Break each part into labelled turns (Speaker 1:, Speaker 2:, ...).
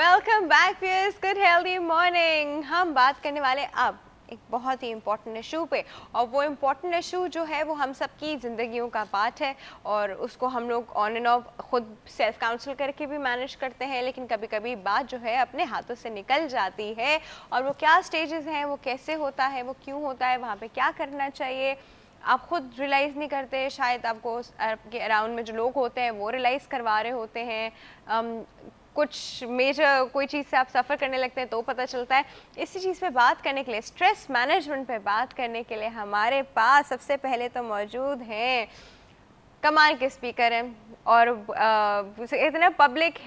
Speaker 1: Welcome back viewers, good healthy morning. हम बात करने वाले अब एक बहुत ही इम्पॉर्टेंट इशू पे, और वो इम्पॉर्टेंट इशू जो है वो हम सबकी ज़िंदगियों का पार्ट है और उसको हम लोग ऑन एंड ऑफ खुद सेल्फ काउंसिल करके भी मैनेज करते हैं, लेकिन कभी कभी बात जो है अपने हाथों से निकल जाती है। और वो क्या स्टेजेस हैं, वो कैसे होता है, वो क्यों होता है, वहाँ पे क्या करना चाहिए, आप खुद रियलाइज़ नहीं करते, शायद आपको आपके अराउंड में जो लोग होते हैं वो रियलाइज़ करवा रहे होते हैं। कुछ मेजर कोई चीज़ से आप सफ़र करने लगते हैं तो पता चलता है। इसी चीज़ पे बात करने के लिए, स्ट्रेस मैनेजमेंट पे बात करने के लिए हमारे पास सबसे पहले तो मौजूद हैं कमाल के स्पीकर हैं और इतना पब्लिक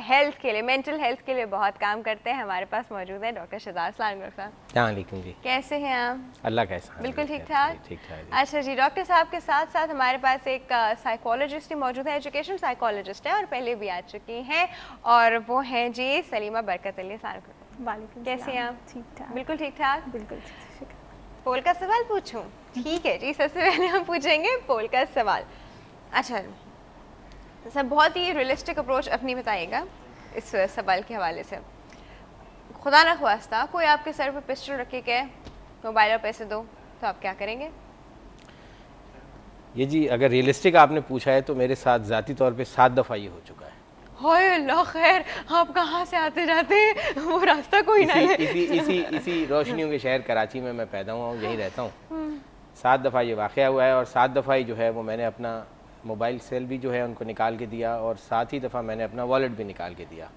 Speaker 1: हेल्थ के लिए, मेंटल हेल्थ के लिए बहुत काम करते हैं। हमारे पास मौजूद है डॉक्टर शहजाद साहब।
Speaker 2: अस्सलामुअलैकुम जी,
Speaker 1: कैसे हैं आप?
Speaker 2: अल्लाह का एहसान।
Speaker 1: बिल्कुल ठीक ठाक।
Speaker 2: ठीक ठाक।
Speaker 1: अच्छा जी, डॉक्टर साहब के साथ साथ हमारे पास एक साइकोलॉजिस्ट भी मौजूद है, एजुकेशन साइकोलॉजिस्ट है और पहले भी आ चुकी हैं, और वो हैं जी सलीमा बरकत अली साहब।
Speaker 3: वालेकुम।
Speaker 1: कैसे हैं आप?
Speaker 3: ठीक ठाक।
Speaker 1: बिल्कुल ठीक ठाक।
Speaker 3: बिल्कुल ठीक।
Speaker 1: पोल का सवाल पूछूं? ठीक है जी, सबसे पहले हम पूछेंगे पोल का सवाल। अच्छा सर, बहुत ही रियलिस्टिक अप्रोच अपनी बताइएगा इस सवाल के हवाले से। खुदा न ख्वास्ता कोई आपके सर पर पिस्टल रखे के मोबाइल और पैसे दो, तो आप क्या करेंगे?
Speaker 2: ये जी, अगर रियलिस्टिक आपने पूछा है तो मेरे साथ ज़ाती तौर पे 7 दफ़ा ये हो चुका है।
Speaker 1: हाय अल्लाह खैर, आप कहाँ से आते जाते हैं, वो रास्ता कोई नहीं है।
Speaker 2: इसी रोशनियों के शहर कराची में मैं पैदा हुआ हूँ, यहीं रहता हूँ। 7 दफ़ा ये वाक़या हुआ है और 7 दफ़ा ही जो है वो मैंने अपना मोबाइल सेल भी जो है उनको निकाल के दिया, और 7 ही दफ़ा मैंने अपना वॉलेट भी निकाल के दिया।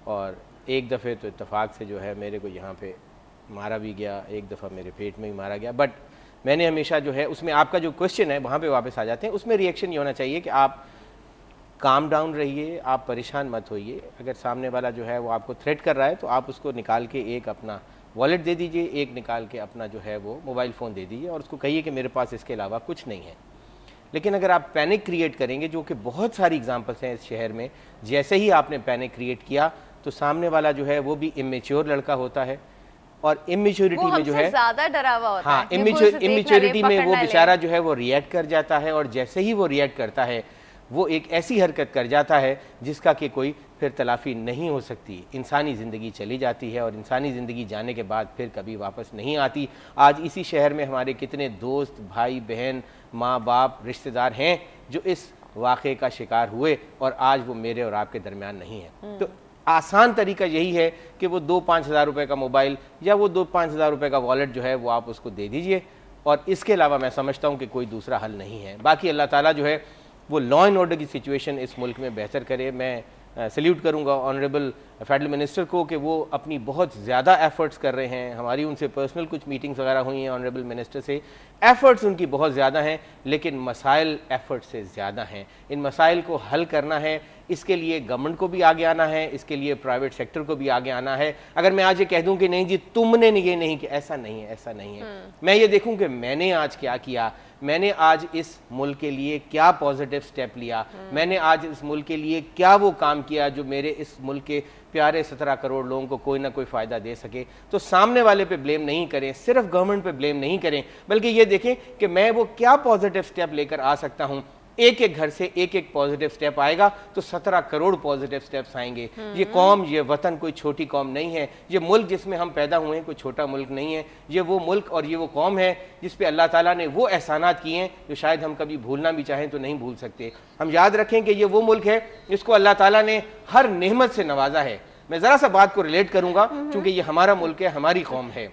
Speaker 2: और एक दफ़े तो इत्तेफाक से जो है मेरे को यहाँ पे मारा भी गया, एक दफ़ा मेरे पेट में भी मारा गया। बट मैंने हमेशा जो है, उसमें आपका जो क्वेश्चन है वहाँ पे वापस आ जाते हैं, उसमें रिएक्शन ये होना चाहिए कि आप काम डाउन रहिए, आप परेशान मत होइए। अगर सामने वाला जो है वो आपको थ्रेट कर रहा है तो आप उसको निकाल के एक अपना वॉलेट दे दीजिए, एक निकाल के अपना जो है वो मोबाइल फ़ोन दे दीजिए और उसको कहिए कि मेरे पास इसके अलावा कुछ नहीं है। लेकिन अगर आप पैनिक क्रिएट करेंगे, जो कि बहुत सारी एग्जांपल्स हैं इस शहर में, जैसे ही आपने पैनिक क्रिएट किया तो सामने वाला जो है वो भी इमेच्योर लड़का होता है, और इमेच्योरिटी में जो है
Speaker 1: ज़्यादा डरावा होता है।
Speaker 2: हाँ, इमेच्योरिटी में वो बेचारा जो है वो रिएक्ट कर जाता है, और जैसे ही वो रिएक्ट करता है वो एक ऐसी हरकत कर जाता है जिसका कि कोई फिर तलाफ़ी नहीं हो सकती। इंसानी ज़िंदगी चली जाती है और इंसानी ज़िंदगी जाने के बाद फिर कभी वापस नहीं आती। आज इसी शहर में हमारे कितने दोस्त, भाई बहन, माँ बाप, रिश्तेदार हैं जो इस वाक़े का शिकार हुए और आज वो मेरे और आपके दरमियान नहीं है। तो आसान तरीका यही है कि वो 2-5 हज़ार रुपये का मोबाइल या वो 2-5 हज़ार रुपये का वॉलेट जो है वो आप उसको दे दीजिए, और इसके अलावा मैं समझता हूँ कि कोई दूसरा हल नहीं है। बाकी अल्लाह ताला जो है वो लॉ एंड ऑर्डर की सिचुएशन इस मुल्क में बेहतर करे। मैं सल्यूट करूंगा ऑनरेबल फेडरल मिनिस्टर को कि वो अपनी बहुत ज़्यादा एफर्ट्स कर रहे हैं। हमारी उनसे पर्सनल कुछ मीटिंग्स वगैरह हुई हैं ऑनरेबल मिनिस्टर से। एफर्ट्स उनकी बहुत ज़्यादा हैं, लेकिन मसाइल एफर्ट से ज़्यादा हैं। इन मसाइल को हल करना है, इसके लिए गवर्नमेंट को भी आगे आना है, इसके लिए प्राइवेट सेक्टर को भी आगे आना है। अगर मैं आज ये कह दूं कि नहीं जी तुमने ये नहीं कि ऐसा नहीं है, ऐसा नहीं है। मैं ये देखूं कि मैंने आज क्या किया, मैंने आज इस मुल्क के लिए क्या पॉजिटिव स्टेप लिया, मैंने आज इस मुल्क के लिए क्या वो काम किया जो मेरे इस मुल्क के प्यारे 17 करोड़ लोगों को कोई ना कोई फ़ायदा दे सके। तो सामने वाले पे ब्लेम नहीं करें, सिर्फ गवर्नमेंट पे ब्लेम नहीं करें, बल्कि ये देखें कि मैं वो क्या पॉजिटिव स्टेप लेकर आ सकता हूँ। एक एक घर से एक एक पॉजिटिव स्टेप आएगा तो 17 करोड़ पॉजिटिव स्टेप्स आएंगे। ये कौम, ये वतन कोई छोटी कौम नहीं है। ये मुल्क जिसमें हम पैदा हुए हैं कोई छोटा मुल्क नहीं है। ये वो मुल्क और ये वो कौम है जिस पे अल्लाह ताला ने वो एहसानात किए हैं जो शायद हम कभी भूलना भी चाहें तो नहीं भूल सकते। हम याद रखें कि ये वो मुल्क है जिसको अल्लाह ताला ने हर नेमत से नवाजा है। मैं ज़रा सा बात को रिलेट करूँगा, क्योंकि ये हमारा मुल्क है, हमारी कौम है।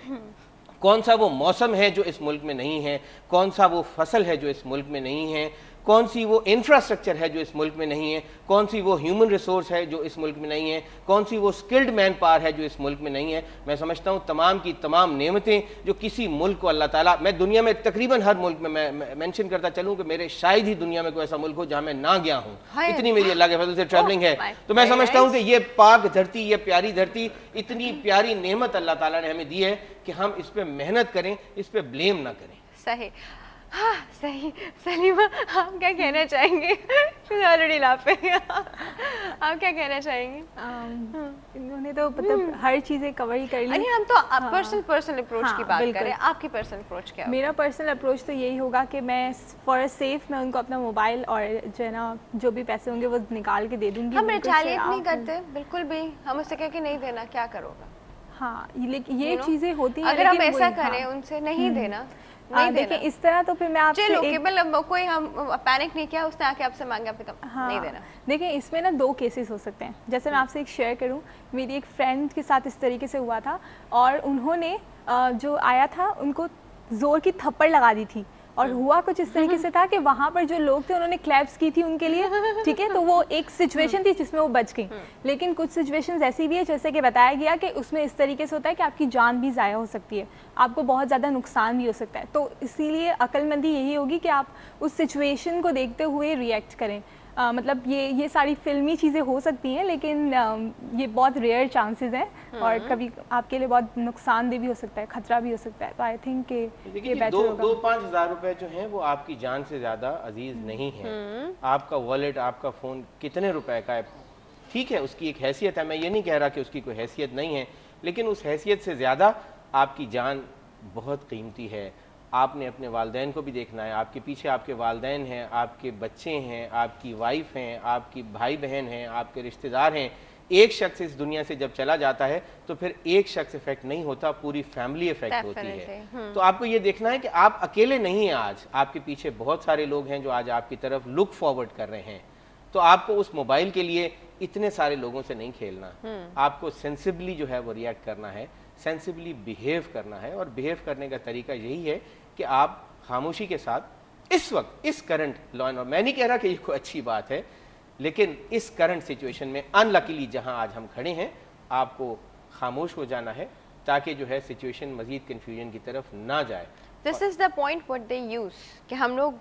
Speaker 2: कौन सा वो मौसम है जो इस मुल्क में नहीं है, कौन सा वो फसल है जो इस मुल्क में नहीं है, कौन सी वो इंफ्रास्ट्रक्चर है जो इस मुल्क में नहीं है, कौन सी वो ह्यूमन रिसोर्स है जो इस मुल्क में नहीं है, कौन सी वो स्किल्ड मैन पावर है जो इस मुल्क में नहीं है। मैं समझता हूँ तमाम की तमाम नेमतें जो किसी मुल्क को अल्लाह ताला, मैं दुनिया में तकरीबन हर मुल्क में मैं मेंशन करता चलूँ कि मेरे शायद ही दुनिया में कोई ऐसा मुल्क हो जहाँ मैं ना गया हूँ, इतनी मेरी अल्लाह के फजल से ट्रैवलिंग है। तो मैं समझता हूँ कि ये पाक धरती, ये प्यारी धरती, इतनी प्यारी नेमत अल्लाह ताला ने हमें दी है कि हम इस पर मेहनत करें, इस पर ब्लेम ना करें।
Speaker 1: सही। ہاں صحیح. سلیمہ آپ کیا کہنا چاہیں گے؟ Already laughing. آپ کیا کہنا چاہیں گے؟
Speaker 3: انہوں نے تو مطلب ہر چیزیں کور ہی کر لی.
Speaker 1: ہم تو پرسنل اپروچ کی بات کریں. آپ کی پرسنل اپروچ کیا؟
Speaker 3: میرا پرسنل اپروچ تو یہی ہوگا کہ میں فار سیف میں ان کو اپنا موبائل اور جو ہے نا جو بھی پیسے ہوں گے وہ نکال کے دے دوں گی.
Speaker 1: ہم ریٹیلیٹ نہیں کرتے بالکل بھی. ہم اس سے کہہ کے نہیں دینا, کیا کرو گا.
Speaker 3: ہاں لیکن یہ چیزیں ہوتی ہیں.
Speaker 1: اگر ہم ایسا کریں ان سے نہیں دینا,
Speaker 3: دیکھیں اس طرح تو پھر میں آپ سے
Speaker 1: کوئی ہم پینک نہیں کیا, اس نے آ کے آپ سے مانگا نہیں دینا.
Speaker 3: دیکھیں اس میں نا 2 کیسز ہو سکتے ہیں. جیسے میں آپ سے ایک شیئر کروں, میری ایک فرینڈ کے ساتھ اس طریقے سے ہوا تھا اور انہوں نے جو آیا تھا ان کو زور کی تھپڑ لگا دی تھی اور ہوا کچھ اس طریقے سے تھا کہ وہاں پر جو لوگ تھے انہوں نے کلیپس کی تھی ان کے لیے, ٹھیک ہے, تو وہ ایک سچویشن تھی جس میں وہ بچ گئی. لیکن کچھ سچویشنز ایسی بھی ہے جیسے کہ بتایا گیا کہ اس میں اس طریقے سے ہوتا ہے کہ آپ کی جان بھی ضائع ہو سکتی ہے, آپ کو بہت زیادہ نقصان بھی ہو سکتا ہے. تو اسی لیے عقل مندی یہی ہوگی کہ آپ اس سچویشن کو دیکھتے ہوئے ریئیکٹ کریں. مطلب یہ ساری فلمی چیزیں ہو سکتی ہیں لیکن یہ بہت ریئر چانسز ہیں اور کبھی آپ کے لیے بہت نقصان دہ بھی ہو سکتا ہے, خطرہ بھی ہو سکتا ہے. تو آئی تھنک کہ یہ بیٹر ہوگا.
Speaker 2: 2-5 ہزار روپے جو ہیں وہ آپ کی جان سے زیادہ عزیز نہیں ہیں. آپ کا والیٹ, آپ کا فون کتنے روپے کا ہے, ٹھیک ہے اس کی ایک حیثیت ہے, میں یہ نہیں کہہ رہا کہ اس کی کوئی حیثیت نہیں ہے, لیکن اس حیثیت سے زیادہ آپ کی جان بہت قیمتی ہے. آپ نے اپنے والدین کو بھی دیکھنا ہے, آپ کے پیچھے آپ کے والدین ہیں, آپ کے بچے ہیں, آپ کی وائف ہیں, آپ کی بھائی بہن ہیں, آپ کے رشتہ دار ہیں. ایک شخص اس دنیا سے جب چلا جاتا ہے تو پھر ایک شخص افیکٹ نہیں ہوتا, پوری فیملی افیکٹ ہوتی ہے. تو آپ کو یہ دیکھنا ہے کہ آپ اکیلے نہیں ہیں. آج آپ کے پیچھے بہت سارے لوگ ہیں جو آج آپ کی طرف لک فارورڈ کر رہے ہیں. تو آپ کو اس موبائل کے لیے اتنے سارے لوگوں سے نہیں کھیلنا. آپ کو سینسبلی جو ہے وہ ریئیکٹ کرنا ہے, سینسبلی بیہیو کرنا ہے. اور بیہیو کرنے کا طریقہ یہی ہے کہ آپ خاموشی کے ساتھ اس وقت اس کرنٹ لا اینڈ آرڈر, میں نہیں کہہ رہا کہ یہ کوئی اچھی بات ہے, لیکن اس کرنٹ سچویشن میں ان لکیلی جہاں آج ہم کھڑے ہیں آپ کو خاموش ہو جانا ہے تاکہ جو ہے سچویشن مزید کنفیوژن کی طرف نہ جائے.
Speaker 1: This is the point what they use, کہ ہم لوگ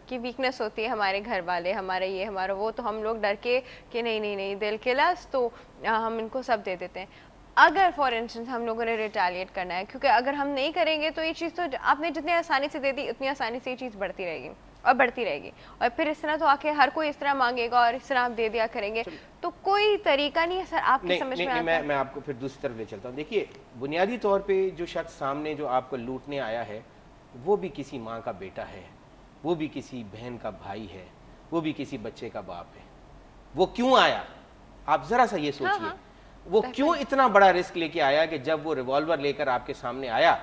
Speaker 1: کی ویکنس ہوتی ہے, ہمارے گھر والے, ہمارا یہ ہمارا وہ, تو ہم لوگ ڈر کے کہ نہیں دل کے لس, تو ہم ان کو سب دے دیتے ہیں. اگر فار انسٹنس ہم لوگوں نے ریٹیلیٹ کرنا ہے, کیونکہ اگر ہم نہیں کریں گے تو یہ چیز تو آپ نے جتنی آسانی سے دے دی اتنی آسانی سے یہ چیز بڑھتی رہے گی اور بڑھتی رہے گی, اور پھر اس طرح تو آ کے ہر کوئی اس طرح مانگے گا اور اس طرح آپ دے دیا کریں گے, تو کوئی طریقہ نہیں ہے. سر آپ کی سمجھ میں آتا ہے؟
Speaker 2: میں آپ کو پھر دوسری طرف لے چلتا ہوں. دیکھیے بنیادی طور پہ جو شخص سامنے جو آپ کو لوٹنے آیا ہے وہ بھی کسی ماں کا بیٹا ہے, وہ بھی کسی بہن کا بھائی ہے, وہ بھی کسی بچے کا باپ ہے. وہ کیوں آیا آپ ذرا سا یہ سوچئے, وہ کیوں اتنا بڑا رسک لے کے آیا کہ جب وہ ریوالور لے کر آپ کے سامنے آیا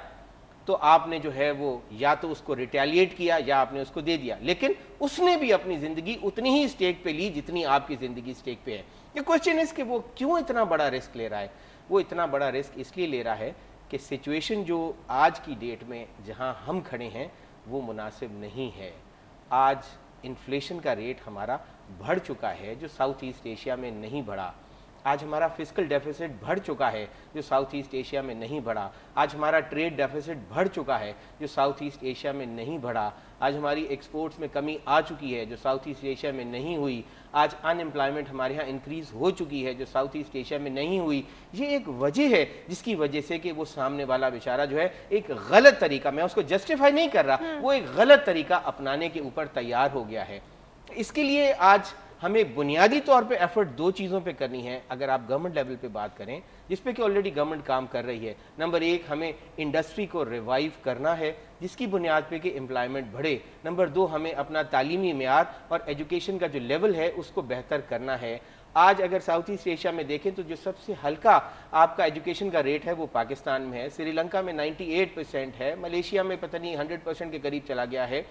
Speaker 2: تو آپ نے جو ہے وہ یا تو اس کو ریٹیلیٹ کیا یا آپ نے اس کو دے دیا, لیکن اس نے بھی اپنی زندگی اتنی ہی اسٹیک پہ لی جتنی آپ کی زندگی اسٹیک پہ ہے. یہ کوشچن ہے کہ وہ کیوں اتنا بڑا رسک لے رہا ہے. وہ اتنا بڑا رسک اس لیے لے رہا ہے کہ سچویشن جو آج کی ڈیٹ میں جہاں ہم کھڑے ہیں وہ مناسب نہیں ہے. آج انفلیشن کا ریٹ ہمارا بڑھ چکا ہے جو ساؤتھ ایسٹ ایشیا میں نہیں بڑھا. آج ہمارا فسکل ڈیفیسٹ بڑھ چکا ہے جو ساؤتھ ایسٹ ایشیا میں نہیں بڑھا. آج ہمارا ٹریڈ ڈیفیسٹ بڑھ چکا ہے جو ساؤتھ ایسٹ ایشیا میں نہیں بڑھا. آج ہماری ایکسپورٹس میں کمی آ چکی ہے جو ساؤتھ ایسٹ ایشیا میں نہیں ہوئی. آج ان امپلائمنٹ ہمارے ہاں انکریز ہو چکی ہے جو ساؤتھ ایسٹ ایشیا میں نہیں ہوئی. یہ ایک وجہ ہے جس کی وجہ سے کہ وہ سامنے والا بیچارہ جو ہے ایک غلط طریقہ, میں اس کو جسٹیفائی نہیں کر رہا, وہ ایک غلط طریقہ اپنانے کے اوپر تیار ہو گیا ہے. اس کے لیے آج ہمیں بنیادی طور پہ ایفرٹ 2 چیزوں پہ کرنی ہے. اگر آپ گورنمنٹ لیول پہ بات کریں جس پہ کہ آلریڈی گورنمنٹ کام کر رہی ہے, نمبر 1 ہمیں انڈسٹری کو ریوائیو کرنا ہے جس کی بنیاد پہ کہ امپلائمنٹ بڑھے. نمبر 2 ہمیں اپنا تعلیمی معیار اور ایجوکیشن کا جو لیول ہے اس کو بہتر کرنا ہے. آج اگر ساؤتھ ایسٹ ایشیا میں دیکھیں تو جو سب سے ہلکا آپ کا ایجوکیشن کا ریٹ ہے وہ پاکستان میں ہے, سری لنکا میں 98% ہے, ملیشیا میں پتہ نہیں 100% کے قریب چلا گیا ہے.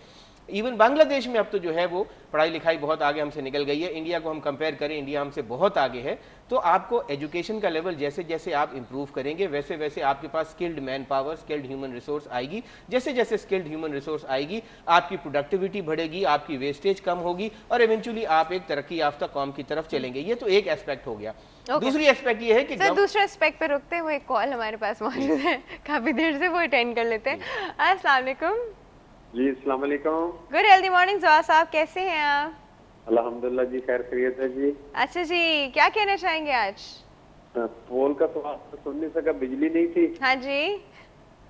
Speaker 2: ایون بنگلہ دیش میں اب تو جو ہے وہ پڑھائی لکھائی بہت آگے ہم سے نکل گئی ہے. انڈیا کو ہم کمپیئر کریں, انڈیا ہم سے بہت آگے ہے. تو آپ کو ایجوکیشن کا لیول جیسے جیسے آپ امپروو کریں گے ویسے ویسے آپ کے پاس skilled man power, skilled human resource آئے گی. جیسے جیسے اسکلڈ ہیومن ریسورس آئے گی آپ کی پروڈکٹیوٹی بڑھے گی, آپ کی ویسٹیج کم ہوگی اور ایونچولی آپ ایک ترقی یافتہ قوم کی طرف چلیں گے. یہ تو ایک اسپیکٹ ہو گیا. دوسری اسپیکٹ یہ ہے کہ
Speaker 1: دوسرے اسپیکٹ پہ رکتے ہوئے ایک کال ہمارے پاس موجود ہے, کافی دیر سے وہ اٹینڈ کر لیتے ہیں. السلام علیکم.
Speaker 4: جی السلام علیکم.
Speaker 1: گڈ ہیلدی مارننگ زواد صاحب, کیسے ہیں آپ؟
Speaker 4: الحمدللہ جی خیر خیریت ہے جی.
Speaker 1: اچھا جی, کیا کہنا چاہیں گے آج؟
Speaker 4: پول کا سوال سن نہیں سکا, بجلی نہیں تھی.
Speaker 1: ہاں جی.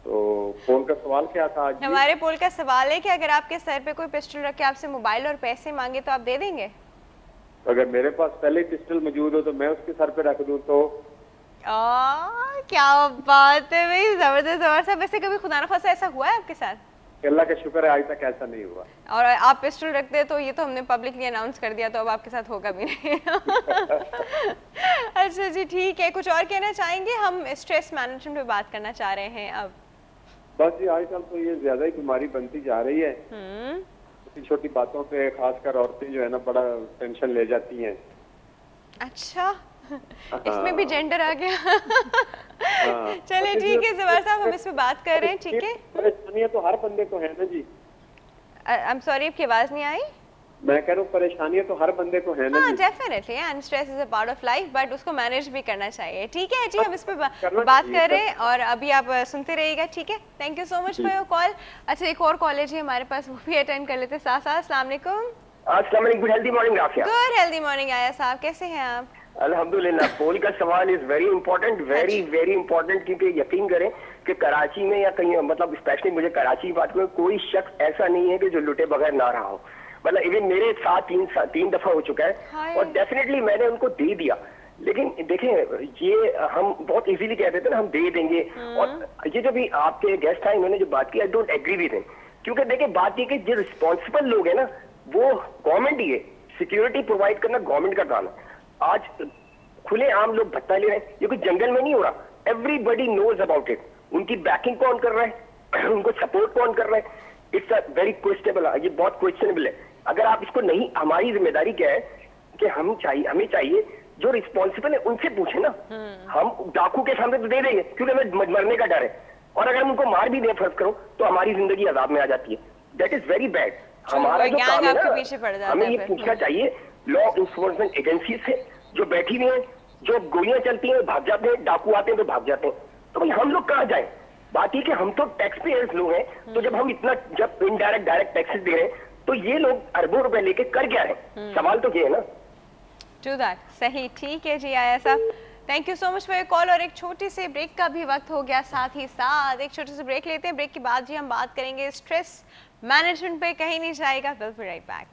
Speaker 4: तो फोन का सवाल क्या था आज जी?
Speaker 1: हमारे पोल का सवाल है कि अगर आपके सर पे कोई पिस्टल रख के आपसे मोबाइल और पैसे मांगे तो आप दे देंगे?
Speaker 4: अगर मेरे पास पहले ही पिस्टल मौजूद हो तो मैं उसके सर पे रख दूं तो?
Speaker 1: क्या बात है भाई, जबरदस्त जबरदस्त। वैसे कभी खुदा न खास्ता ऐसा हुआ है आपके साथ?
Speaker 4: अल्लाह का शुक्र है आज तक ऐसा नहीं हुआ।
Speaker 1: और आप पिस्टल रखते हैं तो ये तो हमने पब्लिकली अनाउंस कर दिया, तो अब आपके साथ होगा भी नहीं। अच्छा जी ठीक है, कुछ और कहना चाहेंगे? हम स्ट्रेस मैनेजमेंट पे बात करना चाह रहे हैं अब।
Speaker 4: बस जी आजकल तो ये ज्यादा ही बीमारी बनती जा रही है। छोटी छोटी बातों पे खासकर औरतें जो है ना बड़ा टेंशन ले जाती हैं।
Speaker 1: अच्छा, इसमें भी जेंडर आ गया। चलिए ठीक है जवार साहब, हम इस पे बात कर रहे हैं, ठीक है?
Speaker 4: परेशानियां तो हर बंदे को है ना जी।
Speaker 1: आई एम सॉरी, आपकी आवाज नहीं आई।
Speaker 4: मैं कह रहा हूँ परेशानियां तो हर बंदे को है ना जी।
Speaker 1: Definitely, and stress is a part of life, but उसको मैनेज भी करना चाहिए। ठीक है जी, हम इस पे
Speaker 4: करना
Speaker 1: बात
Speaker 4: चाहिए,
Speaker 1: कर रहे हैं और अभी आप सुनते रहिएगा, ठीक है? Thank you so much for your call. अच्छा, एक और कॉलेज है हमारे पास, वो भी अटेंड कर लेते हैं साथ साथ। अस्सलाम वालेकुम।
Speaker 5: अस्सलाम वालेकुम, good healthy morning Rafia.
Speaker 1: Good healthy morning आया साहब, कैसे हैं आप?
Speaker 5: अल्हम्दुलिल्लाह। पोल का सवाल is very important, very very important, क्योंकि यकीन करें कि कराची में या कहीं मतलब स्पेशली मुझे कराची की बात करूं, कोई शख्स ऐसा नहीं है कि जो लुटे बगैर ना रहा हो। मतलब इवन मेरे साथ तीन दफा हो चुका है और डेफिनेटली मैंने उनको दे दिया। लेकिन देखें, ये हम बहुत इजीली कह देते हैं ना हम दे देंगे। और ये जो भी आपके गेस्ट हैं इन्होंने जो बात की, I don't agree with him, क्योंकि देखिए बात ये कि जो रिस्पॉन्सिबल लोग हैं ना वो गवर्नमेंट ही है। सिक्योरिटी प्रोवाइड करना गवर्नमेंट का काम है। आज खुले आम लोग भत्ता ले रहे हैं, ये कोई जंगल में नहीं हो रहा। Everybody knows about it. उनकी बैकिंग कौन कर रहा है, उनको सपोर्ट कौन कर रहा है, इट्स अ वेरी क्वेश्चनेबल। ये बहुत क्वेश्चनेबल है। अगर आप इसको नहीं, हमारी जिम्मेदारी क्या है कि हमें चाहिए जो रिस्पॉन्सिबल है उनसे पूछे ना। हम डाकू के सामने तो दे देंगे क्योंकि हमें मरने का डर है, और अगर हम उनको मार भी दें फर्ज करो तो हमारी जिंदगी अजाब में आ जाती है। That is very bad. हमारा जो काम है ना, हमें ये पूछना चाहिए लॉ इन्फोर्समेंट एजेंसी से जो बैठी हुई है, जो गोलियां चलती हैं भाग जाते हैं, डाकू आते हैं तो भाग जाते हैं, तो भाई हम लोग कहाँ जाएं? बात ये कि हम तो टैक्स पेयर्स लोग हैं, तो जब हम इतना जब इनडायरेक्ट डायरेक्ट टैक्सेस दे रहे हैं तो ये लोग अरबों रुपए लेके कर क्या रहे हैं? सवाल तो ये है ना।
Speaker 1: टू दैट, सही, ठीक है जी आया साहब, thank you so much for your call. और एक छोटे से ब्रेक का भी वक्त हो गया, साथ ही साथ एक छोटे से ब्रेक लेते हैं। ब्रेक के बाद जी हम बात करेंगे स्ट्रेस मैनेजमेंट पे, कहीं नहीं जाएगा, विल बी राइट बैक।